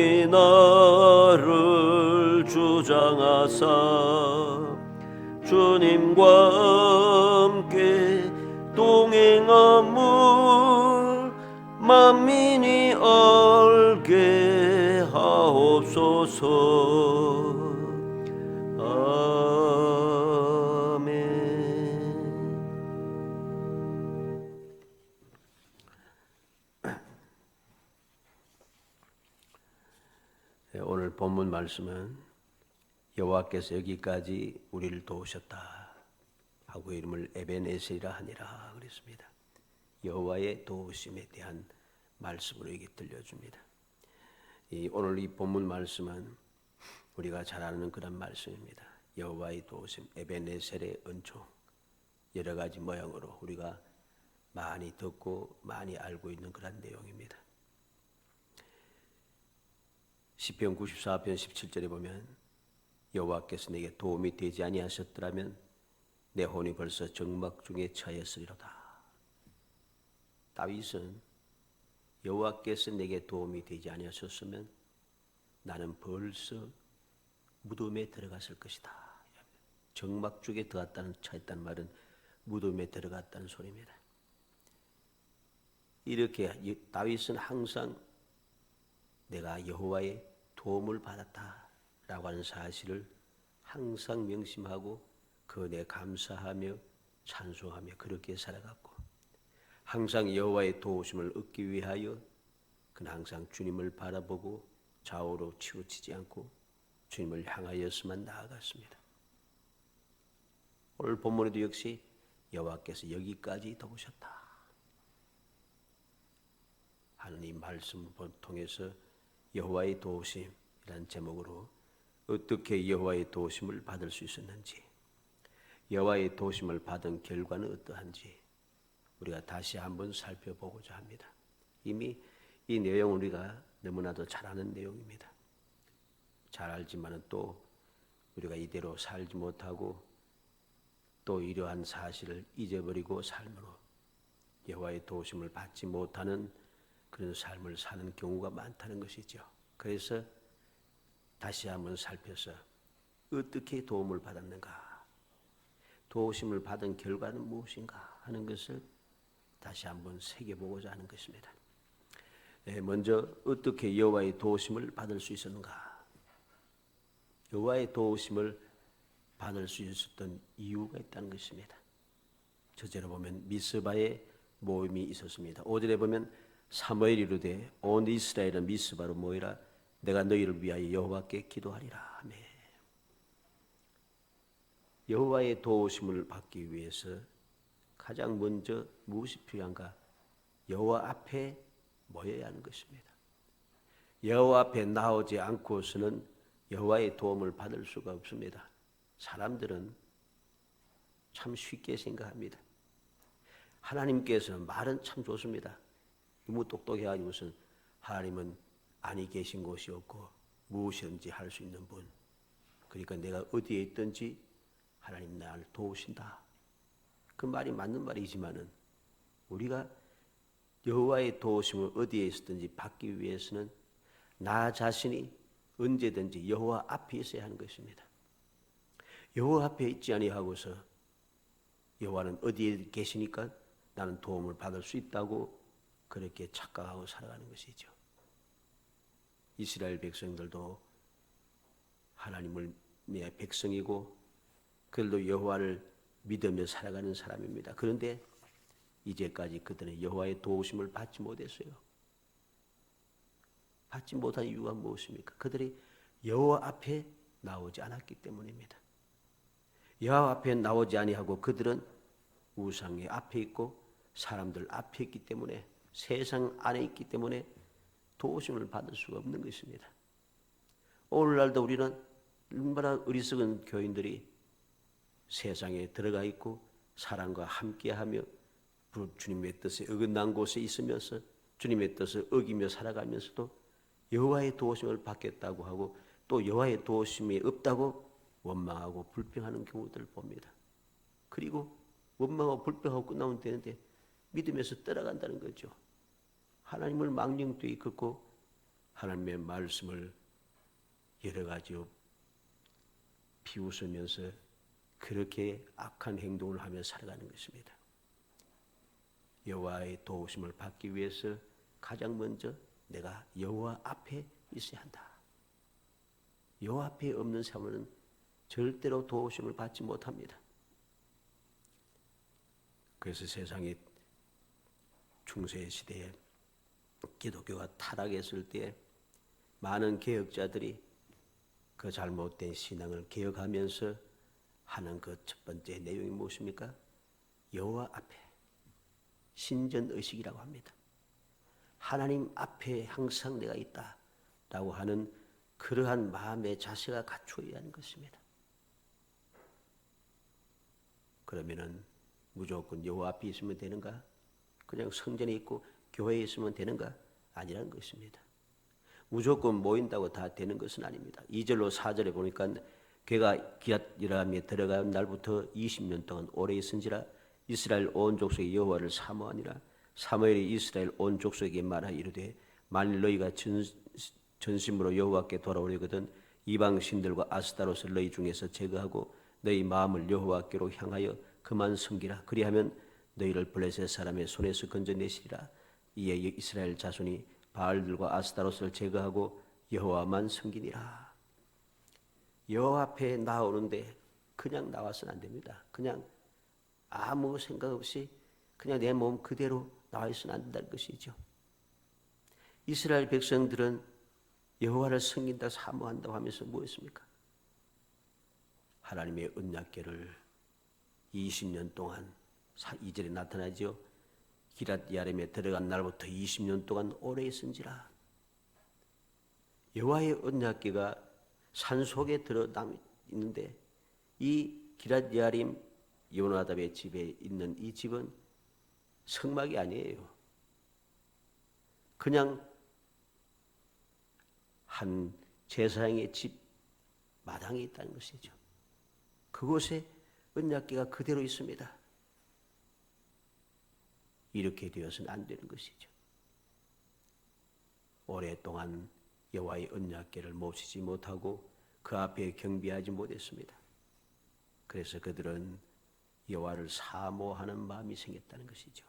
주님이 나를 주장하사 주님과 함께 동행함을 만민이 알게 하옵소서. 오늘 본문 말씀은 여호와께서 여기까지 우리를 도우셨다 하고 이름을 에벤에셀이라 하니라 그랬습니다. 여호와의 도우심에 대한 말씀으로 이게 들려줍니다. 오늘 이 본문 말씀은 우리가 잘 아는 그런 말씀입니다. 여호와의 도우심, 에벤에셀의 은총, 여러 가지 모양으로 우리가 많이 듣고 많이 알고 있는 그런 내용입니다. 시편 94편 17절에 보면 여호와께서 내게 도움이 되지 아니하셨더라면 내 혼이 벌써 정막 중에 처했으리로다. 다윗은 여호와께서 내게 도움이 되지 아니하셨으면 나는 벌써 무덤에 들어갔을 것이다. 정막 중에 처했다는 말은 무덤에 들어갔다는 소리입니다. 이렇게 다윗은 항상 내가 여호와의 도움을 받았다라고 하는 사실을 항상 명심하고 그에 감사하며 찬송하며 그렇게 살아갔고, 항상 여호와의 도우심을 얻기 위하여 그는 항상 주님을 바라보고 좌우로 치우치지 않고 주님을 향하여서만 나아갔습니다. 오늘 본문에도 역시 여호와께서 여기까지 도우셨다 하는 이 말씀을 통해서 여호와의 도우심이라는 제목으로 어떻게 여호와의 도우심을 받을 수 있었는지, 여호와의 도우심을 받은 결과는 어떠한지 우리가 다시 한번 살펴보고자 합니다. 이미 이 내용은 우리가 너무나도 잘 아는 내용입니다. 잘 알지만 또 우리가 이대로 살지 못하고 또 이러한 사실을 잊어버리고 삶으로 여호와의 도우심을 받지 못하는 그런 삶을 사는 경우가 많다는 것이죠. 그래서 다시 한번 살펴서 어떻게 도움을 받았는가, 도우심을 받은 결과는 무엇인가 하는 것을 다시 한번 새겨보고자 하는 것입니다. 먼저 어떻게 여호와의 도우심을 받을 수 있었는가? 여호와의 도우심을 받을 수 있었던 이유가 있다는 것입니다. 첫째로 보면 미스바의 모임이 있었습니다. 5절에 보면 사무엘이 이르되 온 이스라엘은 미스바로 모이라 내가 너희를 위하여 여호와께 기도하리라 하매. 여호와의 도우심을 받기 위해서 가장 먼저 무엇이 필요한가? 여호와 앞에 모여야 하는 것입니다. 여호와 앞에 나오지 않고서는 여호와의 도움을 받을 수가 없습니다. 사람들은 참 쉽게 생각합니다. 하나님께서는 말은 참 좋습니다. 너무 똑똑해가지고 무슨 하나님은 아니 계신 곳이 없고 무엇이든지 할 수 있는 분, 그러니까 내가 어디에 있든지 하나님 나를 도우신다. 그 말이 맞는 말이지만은 우리가 여호와의 도우심을 어디에 있든지 받기 위해서는 나 자신이 언제든지 여호와 앞에 있어야 하는 것입니다. 여호와 앞에 있지 아니하고서 여호와는 어디에 계시니까 나는 도움을 받을 수 있다고 그렇게 착각하고 살아가는 것이죠. 이스라엘 백성들도 하나님의 백성이고 그들도 여호와를 믿으며 살아가는 사람입니다. 그런데 이제까지 그들은 여호와의 도우심을 받지 못했어요. 받지 못한 이유가 무엇입니까? 그들이 여호와 앞에 나오지 않았기 때문입니다. 여호와 앞에 나오지 아니하고 그들은 우상의 앞에 있고 사람들 앞에 있기 때문에, 세상 안에 있기 때문에 도우심을 받을 수가 없는 것입니다. 오늘날도 우리는 얼마나 어리석은 교인들이 세상에 들어가 있고 사람과 함께하며 주님의 뜻에 어긋난 곳에 있으면서 주님의 뜻을 어기며 살아가면서도 여호와의 도우심을 받겠다고 하고 또 여호와의 도우심이 없다고 원망하고 불평하는 경우들을 봅니다. 그리고 원망하고 불평하고 끝나면 되는데 믿음에서 떠나간다는 거죠. 하나님을 망령되이 걷고 하나님의 말씀을 여러 가지 비웃으면서 그렇게 악한 행동을 하며 살아가는 것입니다. 여호와의 도우심을 받기 위해서 가장 먼저 내가 여호와 앞에 있어야 한다. 여호와 앞에 없는 사람은 절대로 도우심을 받지 못합니다. 그래서 세상의 중세 시대에 기독교가 타락했을 때 많은 개혁자들이 그 잘못된 신앙을 개혁하면서 하는 그 첫 번째 내용이 무엇입니까? 여호와 앞에 신전의식이라고 합니다. 하나님 앞에 항상 내가 있다라고 하는 그러한 마음의 자세가 갖추어야 하는 것입니다. 그러면은 무조건 여호와 앞에 있으면 되는가? 그냥 성전에 있고 교회에 있으면 되는가? 아니라는 것입니다. 무조건 모인다고 다 되는 것은 아닙니다. 2절로 4절에 보니까 그가 기럇여람에 들어간 날부터 20년 동안 오래 있은지라 이스라엘 온 족속이 여호와를 사모하니라. 사무엘이 이스라엘 온 족속에게 말하여 이르되 만일 너희가 전심으로 여호와께 돌아오려거든 이방 신들과 아스타롯을 너희 중에서 제거하고 너희 마음을 여호와께로 향하여 그만 섬기라. 그리하면 너희를 블레셋 사람의 손에서 건져내시리라. 이에 이스라엘 자손이 바알들과 아스타롯을 제거하고 여호와만 섬기니라. 여호와 앞에 나오는데 그냥 나와서는 안 됩니다. 그냥 아무 생각 없이 그냥 내 몸 그대로 나와 있어는 안 된다는 것이죠. 이스라엘 백성들은 여호와를 섬긴다 사모한다고 하면서 뭐했습니까? 하나님의 언약궤를 20년 동안 2절에 나타나죠. 기럇여람에 들어간 날부터 20년 동안 오래 있은지라. 여호와의 언약궤가 산속에 들어 있는데 이 기럇여람 요나답의 집에 있는 이 집은 성막이 아니에요. 그냥 한 제사장의 집 마당에 있다는 것이죠. 그곳에 언약궤가 그대로 있습니다. 이렇게 되어서는 안 되는 것이죠. 오랫동안 여호와의 언약궤를 모시지 못하고 그 앞에 경배하지 못했습니다. 그래서 그들은 여호와를 사모하는 마음이 생겼다는 것이죠.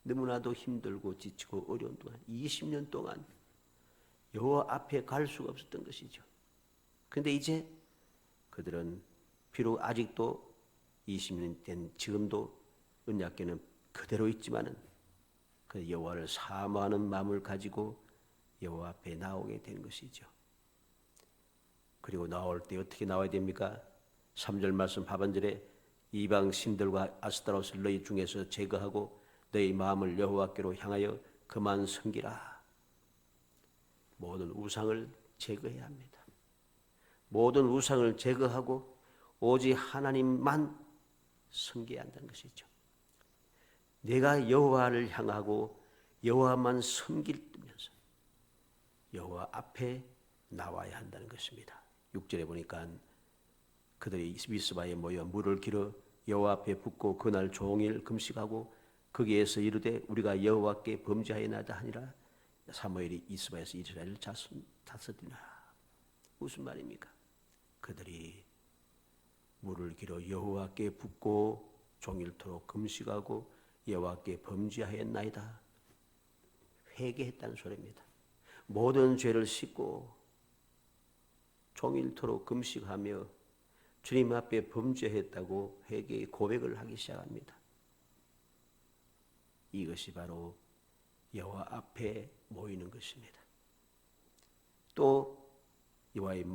너무나도 힘들고 지치고 어려운 동안 20년 동안 여호와 앞에 갈 수가 없었던 것이죠. 그런데 이제 그들은 비록 아직도 20년 된 지금도 언약궤는 그대로 있지만은 그 여호와를 사모하는 마음을 가지고 여호와 앞에 나오게 된 것이죠. 그리고 나올 때 어떻게 나와야 됩니까? 3절 말씀 하반절에 이방 신들과 아스타롯을 너희 중에서 제거하고 너희 마음을 여호와께로 향하여 그만 섬기라. 모든 우상을 제거해야 합니다. 모든 우상을 제거하고 오직 하나님만 섬겨야 한다는 것이죠. 내가 여호와를 향하고 여호와만 섬기면서 여호와 앞에 나와야 한다는 것입니다. 6절에 보니까 그들이 미스바에 모여 물을 길어 여호와 앞에 붓고 그날 종일 금식하고 거기에서 이르되 우리가 여호와께 범죄하였나이다 하니라. 사무엘이 미스바에서 이스라엘 자손 다스리라. 무슨 말입니까? 그들이 물을 길어 여호와께 붓고 종일토록 금식하고 여호와께 범죄하였나이다. 회개했다는 소리입니다. 모든 죄를 씻고 종일토록 금식하며 주님 앞에 범죄했다고 회개의 고백을 하기 시작합니다. 이것이 바로 여호와 앞에 모이는 것입니다. 또 여호와의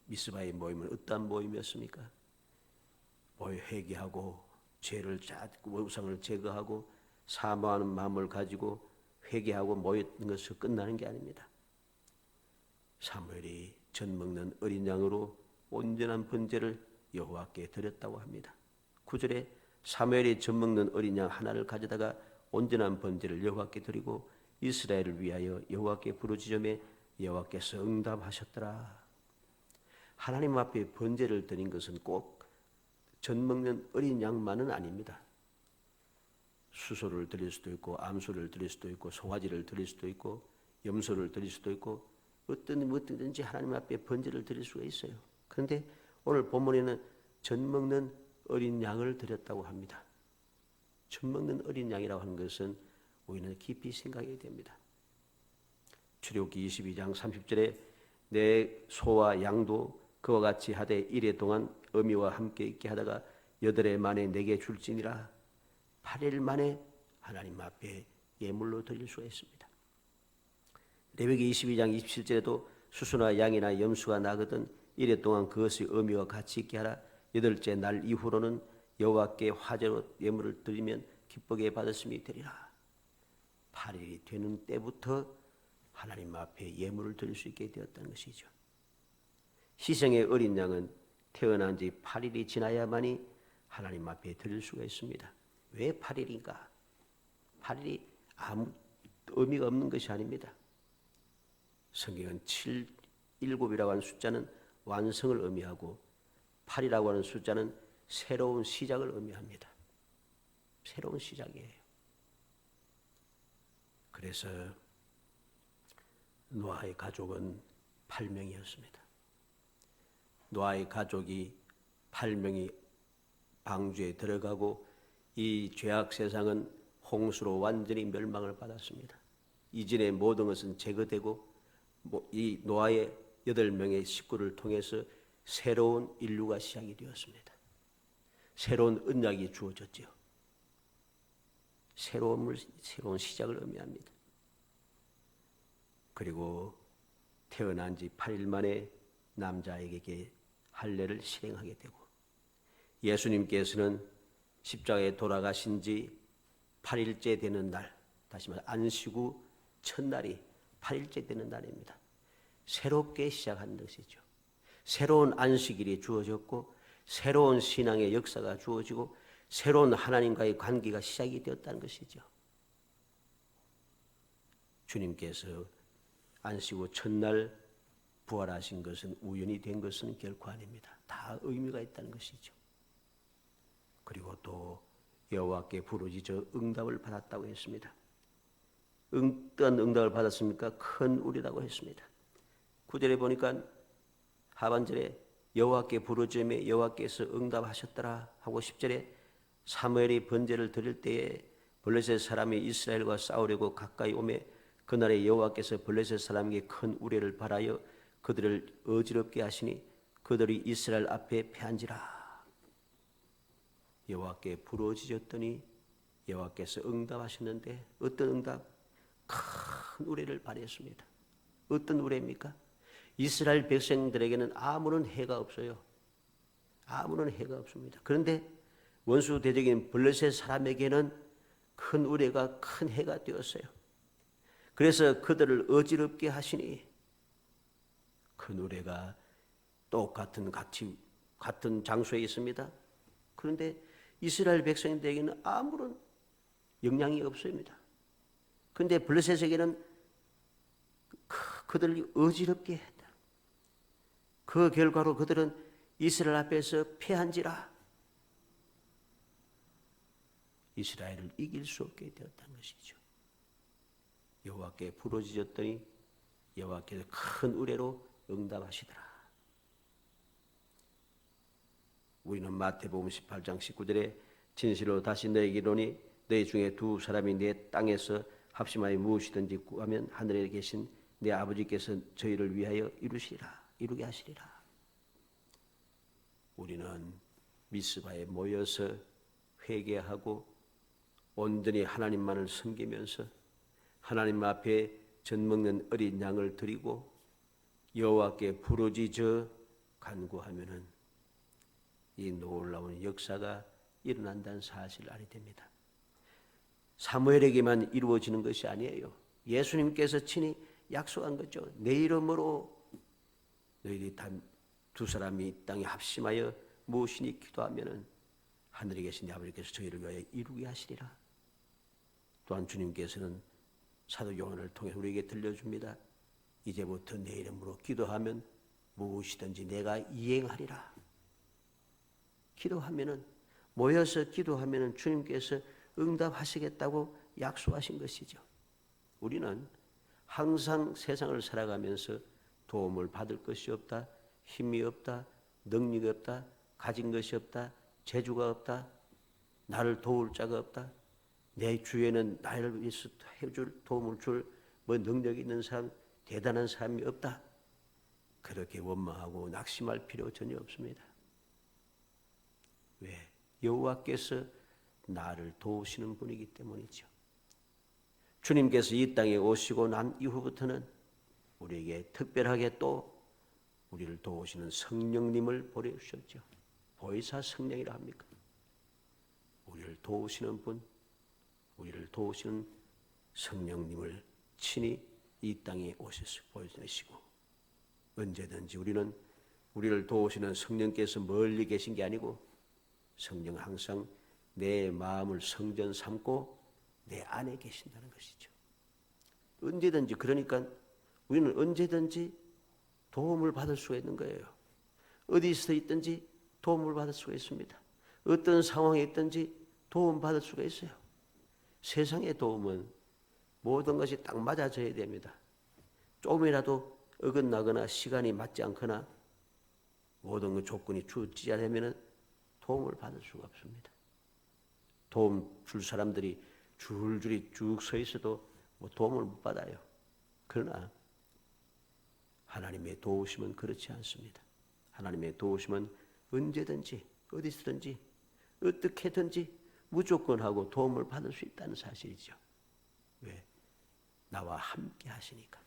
미스바의 모임은 어떠한 모임이었습니까? 모여 회개하고 죄를 우상을 제거하고 사모하는 마음을 가지고 회개하고 모였던 것으로 끝나는 게 아닙니다. 사무엘이 젖 먹는 어린 양으로 온전한 번제를 여호와께 드렸다고 합니다. 9절에 사무엘이 젖 먹는 어린 양 하나를 가져다가 온전한 번제를 여호와께 드리고 이스라엘을 위하여 여호와께 부르짖음에 여호와께서 응답하셨더라. 하나님 앞에 번제를 드린 것은 꼭 젖 먹는 어린 양만은 아닙니다. 수소를 드릴 수도 있고 암소를 드릴 수도 있고 송아지를 드릴 수도 있고 염소를 드릴 수도 있고 어떤든지 하나님 앞에 번제를 드릴 수가 있어요. 그런데 오늘 본문에는 젖 먹는 어린 양을 드렸다고 합니다. 젖 먹는 어린 양이라고 하는 것은 우리는 깊이 생각해야 됩니다. 출애굽기 22장 30절에 내 소와 양도 그와 같이 하되 이래 동안 어미와 함께 있게 하다가 8해 만에 내게 줄지니라. 8일 만에 하나님 앞에 예물로 드릴 수가 있습니다. 레위기 22장 27절에도 수수나 양이나 염소가 나거든 이래 동안 그것이 어미와 같이 있게 하라. 8째 날 이후로는 여호와께 화제로 예물을 드리면 기쁘게 받았음이 되리라. 8일이 되는 때부터 하나님 앞에 예물을 드릴 수 있게 되었다는 것이죠. 희생의 어린 양은 태어난 지 8일이 지나야만이 하나님 앞에 드릴 수가 있습니다. 왜 8일인가? 8일이 아무 의미가 없는 것이 아닙니다. 성경은 7, 7이라고 하는 숫자는 완성을 의미하고 8이라고 하는 숫자는 새로운 시작을 의미합니다. 새로운 시작이에요. 그래서 노아의 가족은 8명이었습니다. 노아의 가족이 8명이 방주에 들어가고 이 죄악 세상은 홍수로 완전히 멸망을 받았습니다. 이전의 모든 것은 제거되고 이 노아의 8명의 식구를 통해서 새로운 인류가 시작이 되었습니다. 새로운 언약이 주어졌지요. 새로운 시작을 의미합니다. 그리고 태어난 지 8일 만에 남자에게 할례를 실행하게 되고 예수님께서는 십자가에 돌아가신 지 8일째 되는 날, 다시 말해 안식 후 첫날이 8일째 되는 날입니다. 새롭게 시작하는 것이죠. 새로운 안식일이 주어졌고 새로운 신앙의 역사가 주어지고 새로운 하나님과의 관계가 시작이 되었다는 것이죠. 주님께서 안식 후 첫날 부활하신 것은 우연히 된 것은 결코 아닙니다. 다 의미가 있다는 것이죠. 그리고 또 여호와께 부르짖어 응답을 받았다고 했습니다. 어떤 응답을 받았습니까? 큰 우리라고 했습니다. 9절에 보니까 하반절에 여호와께 부르짖음에 여호와께서 응답하셨더라 하고 10절에 사무엘이 번제를 드릴 때에 블레셋 사람이 이스라엘과 싸우려고 가까이 오매 그날에 여호와께서 블레셋 사람에게 큰 우레를 발하여 그들을 어지럽게 하시니 그들이 이스라엘 앞에 패한지라. 여호와께 부르짖었더니 여호와께서 응답하셨는데 어떤 응답? 큰 우레를 발했습니다. 어떤 우레입니까? 이스라엘 백성들에게는 아무런 해가 없어요. 아무런 해가 없습니다. 그런데 원수 대적인 블레셋 사람에게는 큰 우레가 큰 해가 되었어요. 그래서 그들을 어지럽게 하시니 큰 우레가 똑같은 같은 장소에 있습니다. 그런데 이스라엘 백성들에게는 아무런 영향이 없습니다. 그런데 블레셋에게는 그들을 어지럽게 했다. 그 결과로 그들은 이스라엘 앞에서 패한지라. 이스라엘을 이길 수 없게 되었다는 것이죠. 여호와께 부르짖었더니 여호와께서 큰 우레로 응답하시더라. 우리는 마태복음 18장 19절에 진실로 다시 너에게 이르노니 너희 중에 두 사람이 내 땅에서 합심하여 무엇이든지 구하면 하늘에 계신 내 아버지께서 저희를 위하여 이루게 하시리라. 우리는 미스바에 모여서 회개하고 온전히 하나님만을 섬기면서 하나님 앞에 젖 먹는 어린 양을 드리고 여호와께 부르짖어 간구하면은 이 놀라운 역사가 일어난다는 사실을 알게 됩니다. 사무엘에게만 이루어지는 것이 아니에요. 예수님께서 친히 약속한 거죠. 내 이름으로 너희들이 두 사람이 이 땅에 합심하여 무엇이니 기도하면은 하늘에 계신 내 아버지께서 저희를 위하여 이루게 하시리라. 또한 주님께서는 사도 요한을 통해 우리에게 들려줍니다. 이제부터 내 이름으로 기도하면 무엇이든지 내가 이행하리라. 기도하면은 모여서 기도하면은 주님께서 응답하시겠다고 약속하신 것이죠. 우리는 항상 세상을 살아가면서 도움을 받을 것이 없다, 힘이 없다, 능력이 없다, 가진 것이 없다, 재주가 없다, 나를 도울 자가 없다, 내 주위에는 나를 위해서 해줄 도움을 줄 뭐 능력이 있는 사람, 대단한 사람이 없다. 그렇게 원망하고 낙심할 필요 전혀 없습니다. 왜? 여호와께서 나를 도우시는 분이기 때문이죠. 주님께서 이 땅에 오시고 난 이후부터는 우리에게 특별하게 또 우리를 도우시는 성령님을 보내주셨죠. 보혜사 성령이라 합니까? 우리를 도우시는 분, 우리를 도우시는 성령님을 친히 이 땅에 오셔서 보내시고, 언제든지 우리는 우리를 도우시는 성령께서 멀리 계신 게 아니고 성령 항상 내 마음을 성전 삼고 내 안에 계신다는 것이죠. 언제든지, 그러니까 우리는 언제든지 도움을 받을 수가 있는 거예요. 어디서 있든지 도움을 받을 수가 있습니다. 어떤 상황에 있든지 도움 받을 수가 있어요. 세상의 도움은 모든 것이 딱 맞아져야 됩니다. 조금이라도 어긋나거나 시간이 맞지 않거나 모든 그 조건이 주어지지 않으면 도움을 받을 수가 없습니다. 도움 줄 사람들이 줄줄이 쭉 서 있어도 뭐 도움을 못 받아요. 그러나 하나님의 도우심은 그렇지 않습니다. 하나님의 도우심은 언제든지 어디서든지 어떻게든지 무조건 하고 도움을 받을 수 있다는 사실이죠. 왜? 나와 함께 하시니까,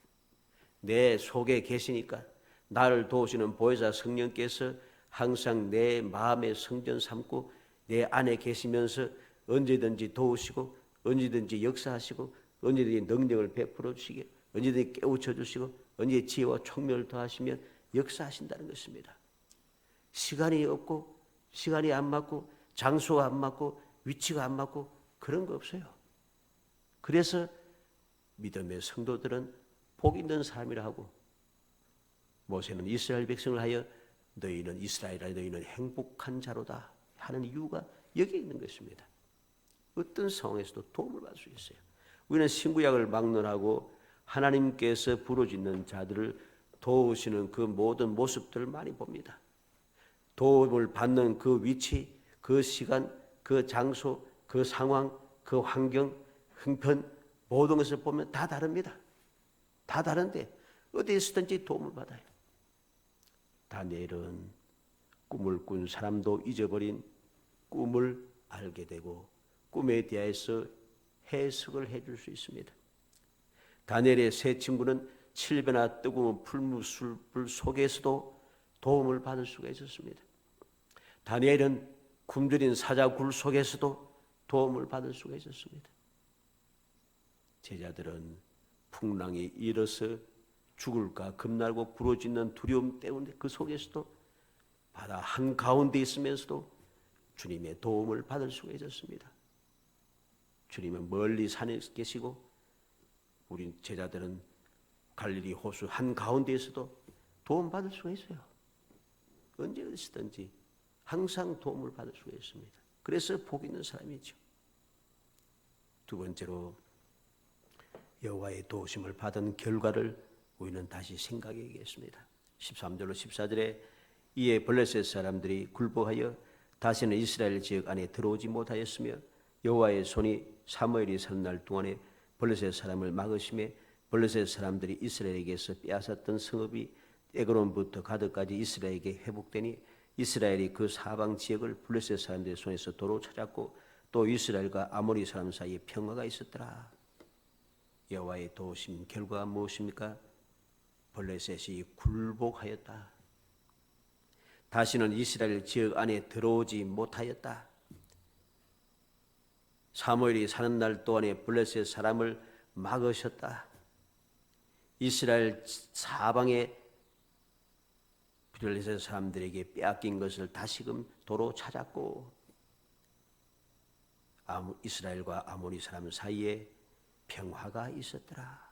내 속에 계시니까, 나를 도우시는 보혜사 성령께서 항상 내 마음의 성전 삼고 내 안에 계시면서 언제든지 도우시고 언제든지 역사하시고 언제든지 능력을 베풀어 주시고 언제든지 깨우쳐 주시고 언제든지 지혜와 총명을 더하시며 역사하신다는 것입니다. 시간이 없고 시간이 안 맞고 장소가 안 맞고 위치가 안 맞고 그런 거 없어요. 그래서 믿음의 성도들은 복 있는 사람이라 하고, 모세는 이스라엘 백성을 하여 너희는 이스라엘아 너희는 행복한 자로다 하는 이유가 여기에 있는 것입니다. 어떤 상황에서도 도움을 받을 수 있어요. 우리는 신구약을 막론하고 하나님께서 부르짖는 자들을 도우시는 그 모든 모습들을 많이 봅니다. 도움을 받는 그 위치, 그 시간, 그 장소, 그 상황, 그 환경, 형편, 모든 것을 보면 다 다릅니다. 다 다른데 어디에서든지 도움을 받아요. 다니엘은 꿈을 꾼 사람도 잊어버린 꿈을 알게 되고 꿈에 대해서 해석을 해줄 수 있습니다. 다니엘의 세 친구는 7배나 뜨거운 풀무술불 속에서도 도움을 받을 수가 있었습니다. 다니엘은 굶주린 사자굴 속에서도 도움을 받을 수가 있었습니다. 제자들은 풍랑이 일어서 죽을까 겁나고 부러지는 두려움 때문에 그 속에서도 바다 한가운데 있으면서도 주님의 도움을 받을 수가 있었습니다. 주님은 멀리 산에 계시고 우리 제자들은 갈릴리 호수 한가운데에서도 도움받을 수가 있어요. 언제 어디서든지 항상 도움을 받을 수가 있습니다. 그래서 복 있는 사람이죠. 두 번째로 여호와의 도우심을 받은 결과를 우리는 다시 생각해야겠습니다. 13절로 14절에 이에 블레셋 사람들이 굴복하여 다시는 이스라엘 지역 안에 들어오지 못하였으며 여호와의 손이 사무엘이 사는 날 동안에 블레셋 사람을 막으심에 블레셋 사람들이 이스라엘에게서 빼앗았던 성읍이 에그론부터 가드까지 이스라엘에게 회복되니 이스라엘이 그 사방 지역을 블레셋 사람들의 손에서 도로 찾았고 또 이스라엘과 아모리 사람 사이에 평화가 있었더라. 여호와의 도우심 결과가 무엇입니까? 블레셋이 굴복하였다. 다시는 이스라엘 지역 안에 들어오지 못하였다. 사무엘이 사는 날 동안에 블레셋 사람을 막으셨다. 이스라엘 사방에 블레셋 사람들에게 빼앗긴 것을 다시금 도로 찾았고 이스라엘과 아모리 사람 사이에 평화가 있었더라.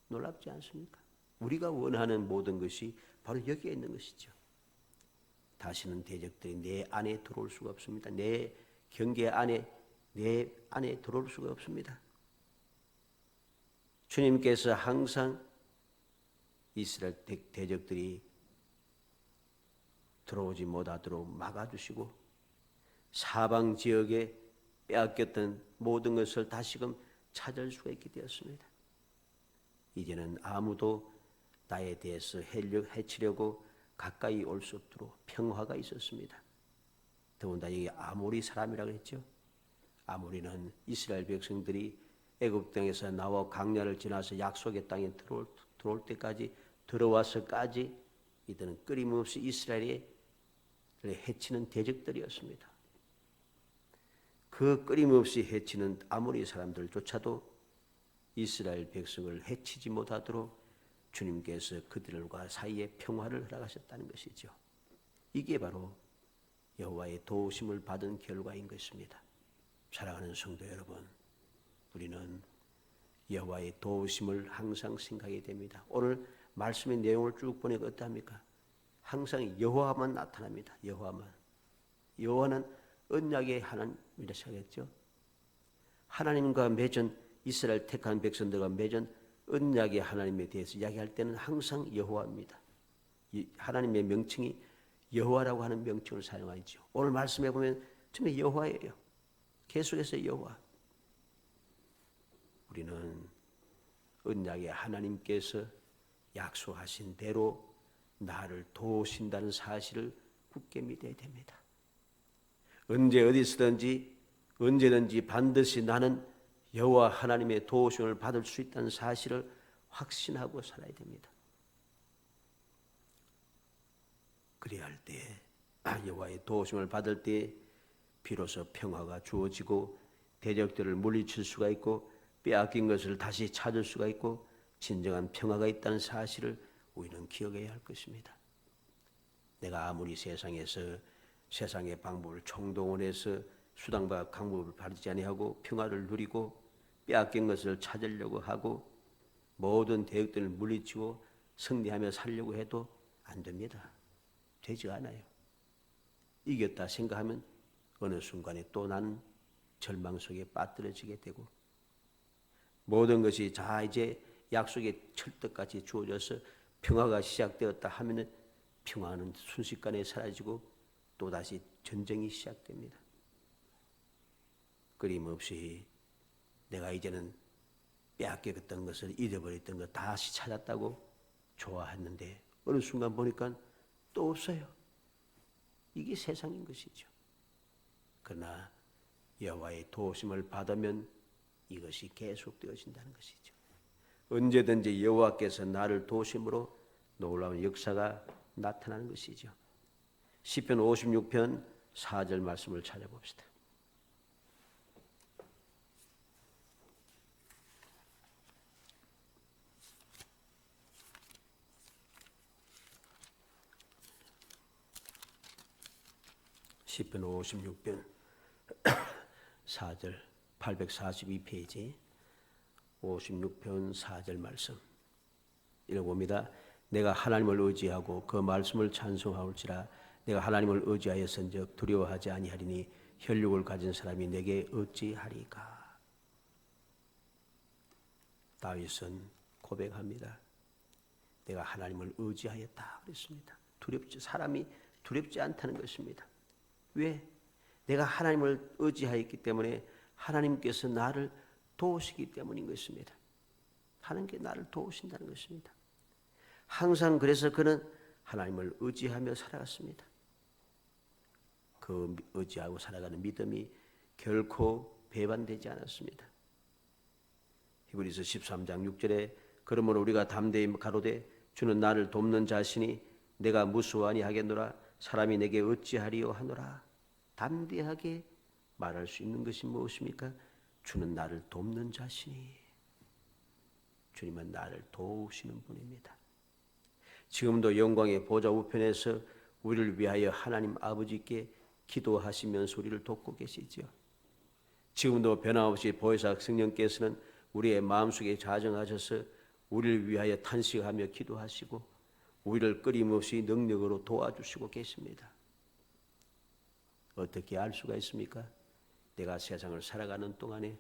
놀랍지 않습니까? 우리가 원하는 모든 것이 바로 여기에 있는 것이죠. 다시는 대적들이 내 안에 들어올 수가 없습니다. 내 경계 안에, 내 안에 들어올 수가 없습니다. 주님께서 항상 이스라엘 대적들이 들어오지 못하도록 막아주시고 사방 지역에 빼앗겼던 모든 것을 다시금 찾을 수가 있게 되었습니다. 이제는 아무도 나에 대해서 해치려고 가까이 올 수 없도록 평화가 있었습니다. 더군다나 이게 아모리 사람이라고 했죠. 아모리는 이스라엘 백성들이 애굽 땅에서 나와 광야를 지나서 약속의 땅에 들어올 때까지 들어와서까지 이들은 끊임없이 이스라엘을 해치는 대적들이었습니다. 그 끊임없이 해치는 아모리 사람들조차도 이스라엘 백성을 해치지 못하도록 주님께서 그들과 사이에 평화를 허락하셨다는 것이죠. 이게 바로 여호와의 도우심을 받은 결과인 것입니다. 사랑하는 성도 여러분, 우리는 여호와의 도우심을 항상 생각해야 됩니다. 오늘 말씀의 내용을 쭉 보니까 어떠합니까? 항상 여호와만 나타납니다. 여호와는 언약의 하나님이라 생각했죠. 하나님과 맺은 이스라엘 택한 백성들과 맺은 언약의 하나님에 대해서 이야기할 때는 항상 여호와입니다. 하나님의 명칭이 여호와라고 하는 명칭을 사용하죠. 오늘 말씀해 보면 처음에 여호와예요. 계속해서 여호와. 우리는 언약의 하나님께서 약속하신 대로 나를 도우신다는 사실을 굳게 믿어야 됩니다. 언제 어디서든지 언제든지 반드시 나는 여호와 하나님의 도우심을 받을 수 있다는 사실을 확신하고 살아야 됩니다. 그래야 할 때 여호와의 도우심을 받을 때 비로소 평화가 주어지고 대적들을 물리칠 수가 있고 빼앗긴 것을 다시 찾을 수가 있고 진정한 평화가 있다는 사실을 우리는 기억해야 할 것입니다. 내가 아무리 세상에서 세상의 방법을 총동원해서 수단과 방법을 바르지 아니하고 평화를 누리고 빼앗긴 것을 찾으려고 하고 모든 대적들을 물리치고 승리하며 살려고 해도 안 됩니다. 되지 않아요. 이겼다 생각하면 어느 순간에 또 난 절망 속에 빠뜨려지게 되고 모든 것이 다 이제 약속의 철떡같이 주어져서 평화가 시작되었다 하면은 평화는 순식간에 사라지고 또다시 전쟁이 시작됩니다. 끊임없이 내가 이제는 빼앗겼던 것을 잃어버렸던 것 다시 찾았다고 좋아했는데 어느 순간 보니까 또 없어요. 이게 세상인 것이죠. 그러나 여호와의 도우심을 받으면 이것이 계속되어진다는 것이죠. 언제든지 여호와께서 나를 도우심으로 놀라운 역사가 나타나는 것이죠. 시편 56편 4절 말씀을 찾아봅시다. 시편 56편 4절 842페이지 56편 4절 말씀 읽어봅니다. 내가 하나님을 의지하고 그 말씀을 찬송하올지라 내가 하나님을 의지하였은즉 두려워하지 아니하리니 혈육을 가진 사람이 내게 어찌하리까. 다윗은 고백합니다. 내가 하나님을 의지하였다 그랬습니다. 사람이 두렵지 않다는 것입니다. 왜? 내가 하나님을 의지하였기 때문에 하나님께서 나를 도우시기 때문인 것입니다. 하나님께 나를 도우신다는 것입니다. 항상 그래서 그는 하나님을 의지하며 살아갔습니다. 그 의지하고 살아가는 믿음이 결코 배반되지 않았습니다. 히브리서 13장 6절에 그러므로 우리가 담대히 가로되 주는 나를 돕는 자시니 내가 무수하니 하겠노라 사람이 내게 어찌하리요 하노라. 담대하게 말할 수 있는 것이 무엇입니까? 주는 나를 돕는 자시니. 주님은 나를 도우시는 분입니다. 지금도 영광의 보좌 우편에서 우리를 위하여 하나님 아버지께 기도하시면서 우리를 돕고 계시죠. 지금도 변함없이 보혜사 성령께서는 우리의 마음속에 자정하셔서 우리를 위하여 탄식하며 기도하시고 우리를 끊임없이 능력으로 도와주시고 계십니다. 어떻게 알 수가 있습니까? 내가 세상을 살아가는 동안에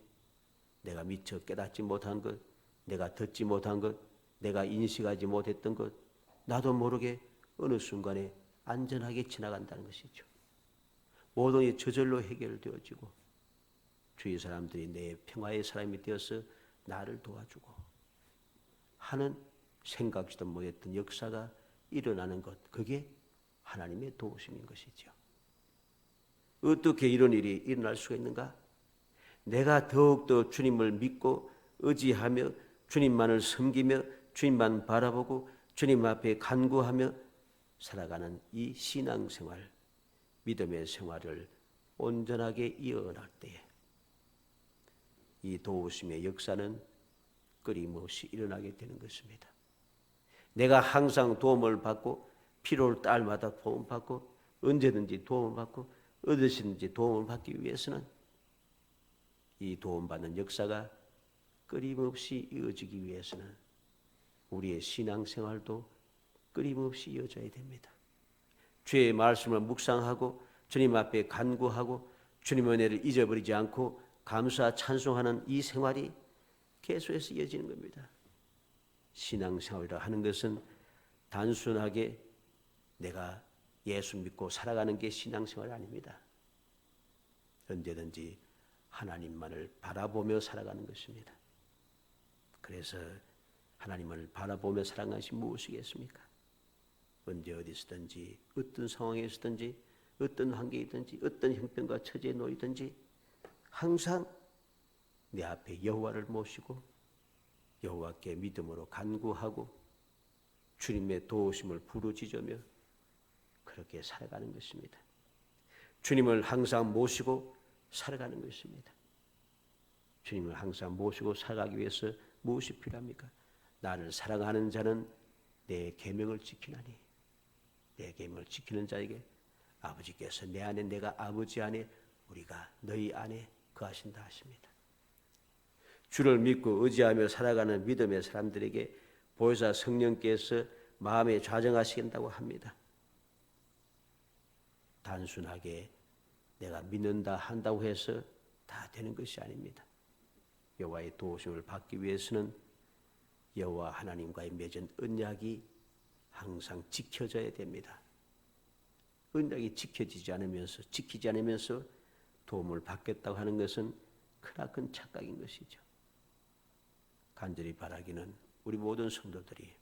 내가 미처 깨닫지 못한 것, 내가 듣지 못한 것, 내가 인식하지 못했던 것, 나도 모르게 어느 순간에 안전하게 지나간다는 것이죠. 모든 게 저절로 해결되어지고 주위 사람들이 내 평화의 사람이 되어서 나를 도와주고 하는 생각지도 못했던 역사가 일어나는 것, 그게 하나님의 도우심인 것이죠. 어떻게 이런 일이 일어날 수가 있는가? 내가 더욱더 주님을 믿고 의지하며 주님만을 섬기며 주님만 바라보고 주님 앞에 간구하며 살아가는 이 신앙생활, 믿음의 생활을 온전하게 이어갈 때에 이 도우심의 역사는 끊임없이 일어나게 되는 것입니다. 내가 항상 도움을 받고 필요할 때마다 도움을 받고 언제든지 도움을 받고 어디서든지 도움을 받기 위해서는 이 도움받는 역사가 끊임없이 이어지기 위해서는 우리의 신앙생활도 끊임없이 이어져야 됩니다. 주의 말씀을 묵상하고 주님 앞에 간구하고 주님의 은혜를 잊어버리지 않고 감사 찬송하는 이 생활이 계속해서 이어지는 겁니다. 신앙생활이라 하는 것은 단순하게 내가 예수 믿고 살아가는 게 신앙생활이 아닙니다. 언제든지 하나님만을 바라보며 살아가는 것입니다. 그래서 하나님을 바라보며 살아가는 것이 무엇이겠습니까? 언제 어디서든지 어떤 상황에서든지 어떤 환경이든지 어떤 형편과 처지에 놓이든지 항상 내 앞에 여호와를 모시고 여호와께 믿음으로 간구하고 주님의 도우심을 부르짖으며 그렇게 살아가는 것입니다. 주님을 항상 모시고 살아가는 것입니다. 주님을 항상 모시고 살아가기 위해서 무엇이 필요합니까? 나를 사랑하는 자는 내 계명을 지키나니 내 계명을 지키는 자에게 아버지께서 내 안에 내가 아버지 안에 우리가 너희 안에 거하신다 하십니다. 주를 믿고 의지하며 살아가는 믿음의 사람들에게 보혜사 성령께서 마음에 좌정하신다고 합니다. 단순하게 내가 믿는다 한다고 해서 다 되는 것이 아닙니다. 여호와의 도우심을 받기 위해서는 여호와 하나님과의 맺은 언약이 항상 지켜져야 됩니다. 언약이 지키지 않으면서 도움을 받겠다고 하는 것은 크나큰 착각인 것이죠. 간절히 바라기는 우리 모든 성도들이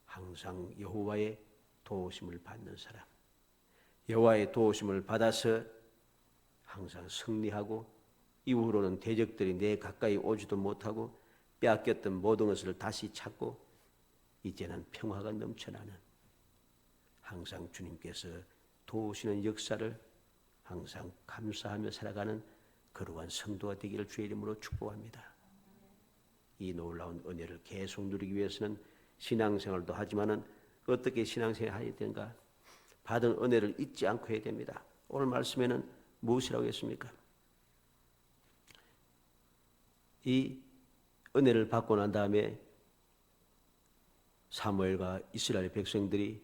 항상 여호와의 도우심을 받는 사람, 여호와의 도우심을 받아서 항상 승리하고 이후로는 대적들이 내 가까이 오지도 못하고 빼앗겼던 모든 것을 다시 찾고 이제는 평화가 넘쳐나는 항상 주님께서 도우시는 역사를 항상 감사하며 살아가는 거룩한 성도가 되기를 주의 이름으로 축복합니다. 이 놀라운 은혜를 계속 누리기 위해서는 신앙생활도 하지만은 어떻게 신앙생활을 해야 되는가? 받은 은혜를 잊지 않고 해야 됩니다. 오늘 말씀에는 무엇이라고 했습니까? 이 은혜를 받고 난 다음에 사무엘과 이스라엘 백성들이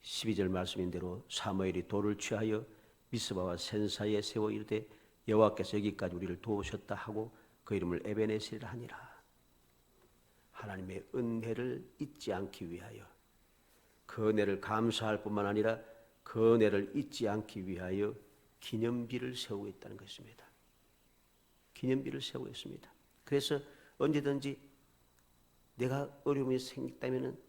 12절 말씀인 대로 사무엘이 돌을 취하여 미스바와 센 사이에 세워 이르되 여호와께서 여기까지 우리를 도우셨다 하고 그 이름을 에베네셀이라 하니라. 하나님의 은혜를 잊지 않기 위하여 그 은혜를 감사할 뿐만 아니라 그 은혜를 잊지 않기 위하여 기념비를 세우고 있다는 것입니다. 기념비를 세우고 있습니다. 그래서 언제든지 내가 어려움이 생겼다면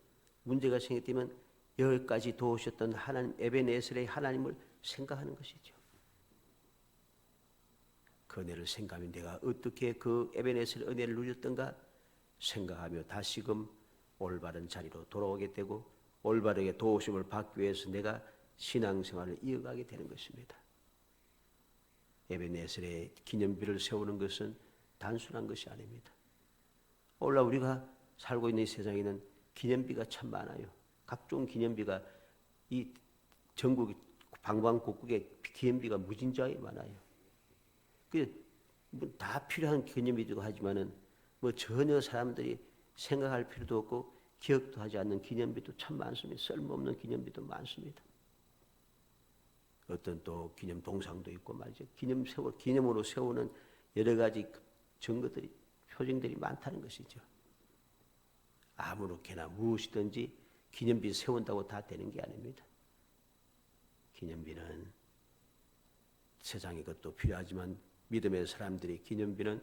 문제가 생겼다면 여기까지 도우셨던 하나님 에베네셀의 하나님을 생각하는 것이죠. 그 은혜를 생각하면 내가 어떻게 그 에베네셀의 은혜를 누렸던가 생각하며 다시금 올바른 자리로 돌아오게 되고 올바르게 도우심을 받기 위해서 내가 신앙생활을 이어가게 되는 것입니다. 에베네셀의 기념비를 세우는 것은 단순한 것이 아닙니다. 오늘 우리가 살고 있는 이 세상에는 기념비가 참 많아요. 각종 기념비가 이 전국 방방곡곡에 기념비가 무진장이 많아요. 다 필요한 기념비도 하지만은 전혀 사람들이 생각할 필요도 없고 기억도 하지 않는 기념비도 참 많습니다. 쓸모없는 기념비도 많습니다. 어떤 또 기념 동상도 있고 말이죠. 기념으로 세우는 여러 가지 증거들이 표징들이 많다는 것이죠. 아무렇게나 무엇이든지 기념비 세운다고 다 되는 게 아닙니다. 기념비는 세상의 것도 필요하지만 믿음의 사람들이 기념비는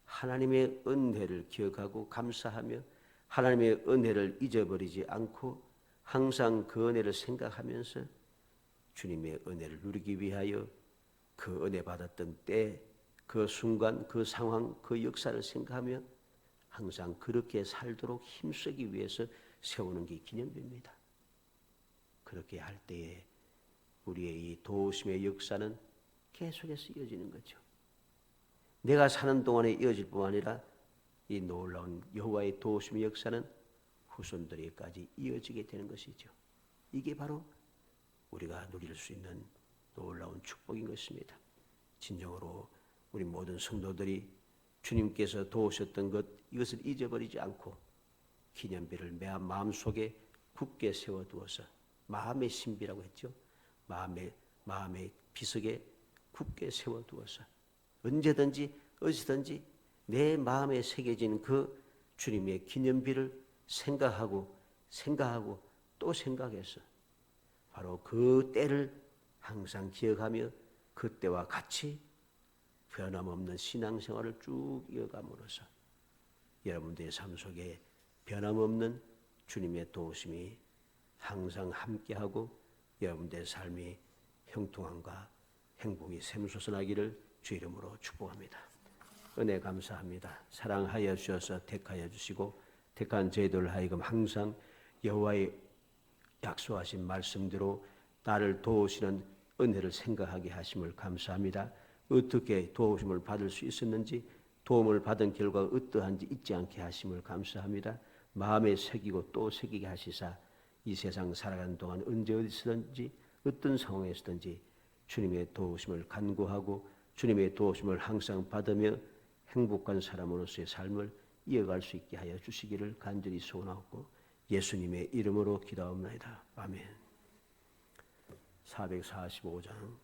하나님의 은혜를 기억하고 감사하며 하나님의 은혜를 잊어버리지 않고 항상 그 은혜를 생각하면서 주님의 은혜를 누리기 위하여 그 은혜 받았던 때, 그 순간, 그 상황, 그 역사를 생각하며 항상 그렇게 살도록 힘쓰기 위해서 세우는 게 기념비입니다. 그렇게 할 때에 우리의 이 도우심의 역사는 계속해서 이어지는 거죠. 내가 사는 동안에 이어질 뿐만 아니라 이 놀라운 여호와의 도우심의 역사는 후손들에게까지 이어지게 되는 것이죠. 이게 바로 우리가 누릴 수 있는 놀라운 축복인 것입니다. 진정으로 우리 모든 성도들이 주님께서 도우셨던 것 이것을 잊어버리지 않고 기념비를 마음속에 굳게 세워두어서 마음의 신비라고 했죠. 마음의 비석에 굳게 세워두어서 언제든지 어디서든지 내 마음에 새겨진 그 주님의 기념비를 생각하고 또 생각해서 바로 그 때를 항상 기억하며 그때와 같이 변함없는 신앙생활을 쭉 이어감으로써 여러분들의 삶 속에 변함없는 주님의 도우심이 항상 함께하고 여러분들의 삶이 형통함과 행복이 샘솟아나기를 주 이름으로 축복합니다. 은혜 감사합니다. 사랑하여 주셔서 택하여 주시고 택한 저희들 하여금 항상 여호와의 약속하신 말씀대로 나를 도우시는 은혜를 생각하게 하심을 감사합니다. 어떻게 도우심을 받을 수 있었는지 도움을 받은 결과가 어떠한지 잊지 않게 하심을 감사합니다. 마음에 새기고 또 새기게 하시사 이 세상 살아가는 동안 언제 어디서든지 어떤 상황에서든지 주님의 도우심을 간구하고 주님의 도우심을 항상 받으며 행복한 사람으로서의 삶을 이어갈 수 있게 하여 주시기를 간절히 소원하고 예수님의 이름으로 기도하옵나이다. 아멘. 445장